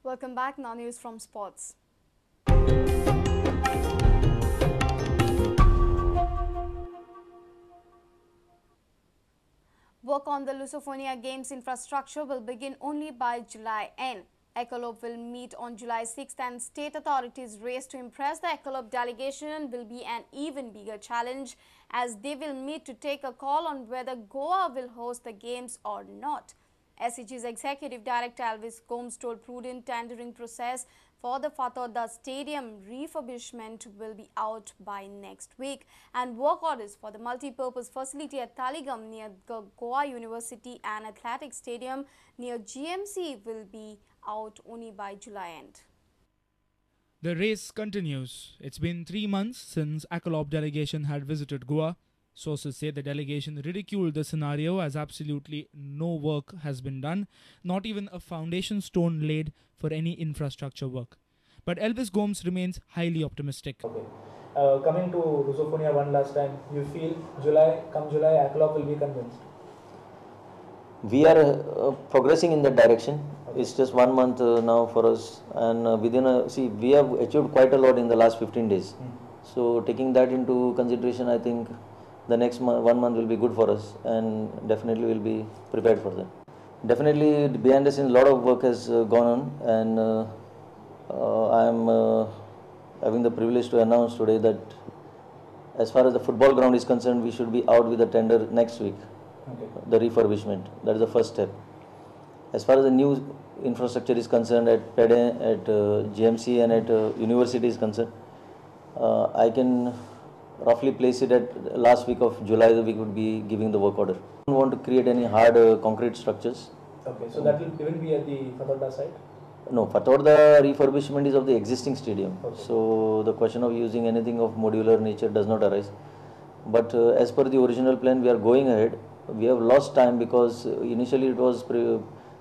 Welcome back. Now news from sports. Work on the Lusofonia Games infrastructure will begin only by July end. ACOLOP will meet on July 6th and state authorities race to impress the ACOLOP delegation will be an even bigger challenge as they will meet to take a call on whether Goa will host the games or not. SCG's Executive Director Elvis Gomes told Prudent tendering process for the Fathoda Stadium refurbishment will be out by next week and work orders for the multi-purpose facility at Taligam near Goa University and Athletic Stadium near GMC will be out only by July end. The race continues. It's been 3 months since ACOLOP delegation had visited Goa. Sources say the delegation ridiculed the scenario as absolutely no work has been done, not even a foundation stone laid for any infrastructure work. But Elvis Gomes remains highly optimistic. Okay. Coming to Lusofonia one last time, you feel come July, ACOLOP will be convinced? We are progressing in that direction. Okay. It's just 1 month now for us, and we have achieved quite a lot in the last 15 days. So taking that into consideration, I think the next 1 month will be good for us, and definitely will be prepared for that. Definitely behind the scenes a lot of work has gone on, and I am having the privilege to announce today that as far as the football ground is concerned, we should be out with the tender next week. Okay. The refurbishment, that is the first step. As far as the new infrastructure is concerned at PEDE, at GMC and at university is concerned, I can roughly place it at last week of July, we would be giving the work order. I don't want to create any hard concrete structures. Okay, so that will even be at the Fathoda site? No, Fathoda refurbishment is of the existing stadium. Okay. So the question of using anything of modular nature does not arise. But as per the original plan, we are going ahead. We have lost time because initially it was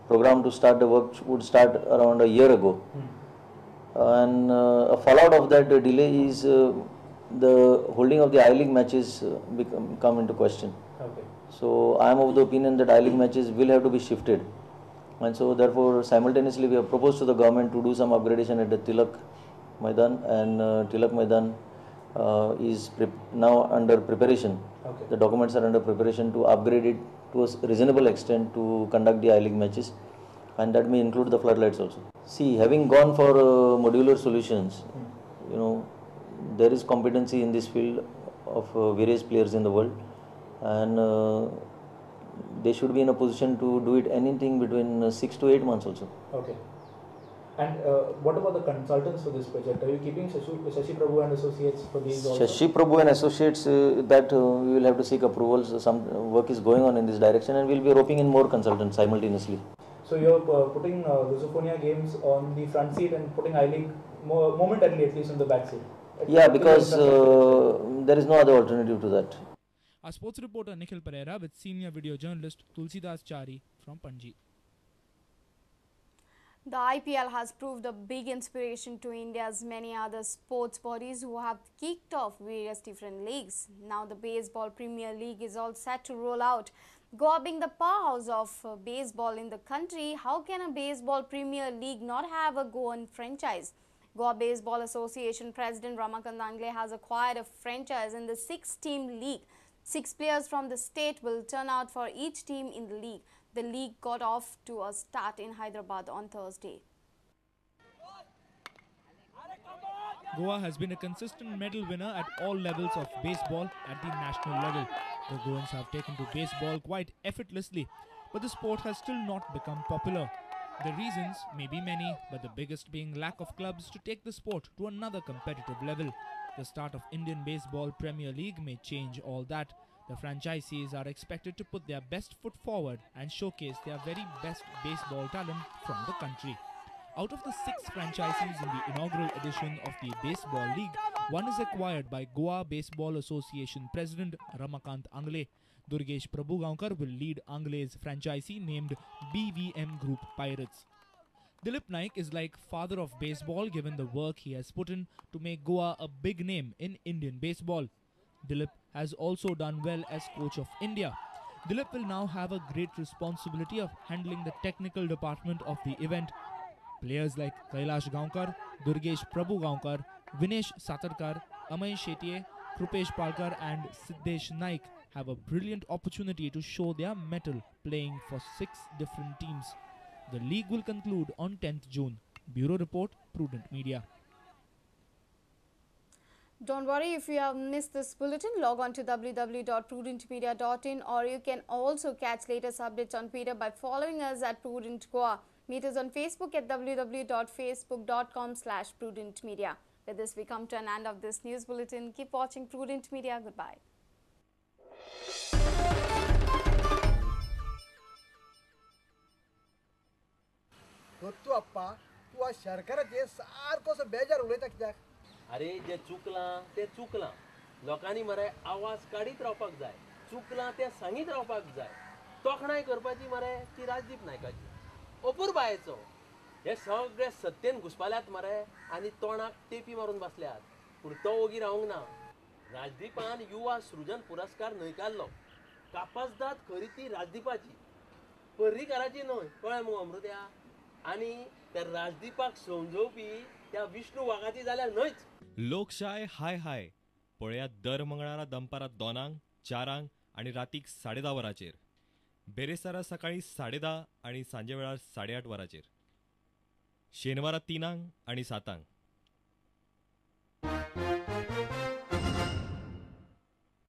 programmed to start the work would start around a year ago. And a fallout of that delay is the holding of the I-League matches come into question. Okay. So I am of the opinion that I-League matches will have to be shifted, and so therefore simultaneously we have proposed to the government to do some upgradation at the Tilak Maidan, and Tilak Maidan is now under preparation. Okay. The documents are under preparation to upgrade it to a reasonable extent to conduct the I-League matches, and that may include the floodlights also. See, having gone for modular solutions, there is competency in this field of various players in the world, and they should be in a position to do it anything between 6 to 8 months also. Okay. And what about the consultants for this project? Are you keeping Shashi Prabhu and Associates for these also? Shashi Prabhu and Associates, that we will have to seek approvals. Some work is going on in this direction, and we will be roping in more consultants simultaneously. So you are putting Lusofonia Games on the front seat and putting I-League momentarily at least on the back seat? Yeah, because there is no other alternative to that. Our sports reporter Nikhil Pereira with senior video journalist Tulsidas Chari from Panji. The IPL has proved a big inspiration to India's many other sports bodies who have kicked off various different leagues. Now the Baseball Premier League is all set to roll out. Goa being the powerhouse of baseball in the country, how can a Baseball Premier League not have a Goan franchise? Goa Baseball Association President Ramakant Angle has acquired a franchise in the 6-team league. 6 players from the state will turn out for each team in the league. The league got off to a start in Hyderabad on Thursday. Goa has been a consistent medal winner at all levels of baseball at the national level. The Goans have taken to baseball quite effortlessly, but the sport has still not become popular. The reasons may be many, but the biggest being lack of clubs to take the sport to another competitive level. The start of Indian Baseball Premier League may change all that. The franchisees are expected to put their best foot forward and showcase their very best baseball talent from the country. Out of the 6 franchisees in the inaugural edition of the Baseball League, one is acquired by Goa Baseball Association President Ramakant Angle. Durgesh Prabhugaonkar will lead Angle's franchisee named BVM Group Pirates. Dilip Naik is like father of baseball given the work he has put in to make Goa a big name in Indian baseball. Dilip has also done well as coach of India. Dilip will now have a great responsibility of handling the technical department of the event. Players like Kailash Gaonkar, Durgesh Prabhu Gaonkar, Vinesh Satarkar, Amay Shetye, Krupesh Palkar and Siddesh Naik have a brilliant opportunity to show their mettle playing for 6 different teams. The league will conclude on 10th June. Bureau Report, Prudent Media. Don't worry if you have missed this bulletin. Log on to www.prudentmedia.in, or you can also catch latest updates on Twitter by following us at Prudent Goa. Meet us on Facebook at www.facebook.com/prudentmedia. With this, we come to an end of this news bulletin. Keep watching Prudent Media. Goodbye. तू अप्पा तू आज सरकाराचे सारको असो बेजार उलयता कित्याक अरे जे चुकलां तें चुकलां लोकांनी मरे आवाज काडीत रावपाक जाय चुकलां तें सांगीत रावपाक जाय तोखणाय करपाची मरे ती राजदीप नायकाची अपूर्बायेचो हे सगळे सत्तेन घुसपाल्यात मरे आनी तोंडाक टेपी मारून बसल्यात पूण तो ओगी रावंक ना राजदीपान युवा सृजन पुरस्कार न्हयकारलो कापासदाद खरी ती राजदीपाची पर्रीकाराची न्हय कळ्ळें मुगो अमृत्या आनी त्या राजदीपाक समजोवपी त्या विष्णू वाघाची जाल्यार न्हयच लोकशाय हाय हाय पळयात दर मंगळारा दनपारां 2 4 आणि रातीक 10:30 वरांचेर बेरेस्तारा सकाळी 10:30 आणि सांजे वेळार 8:30 वरांचेर शेनवारा 3 आणि 7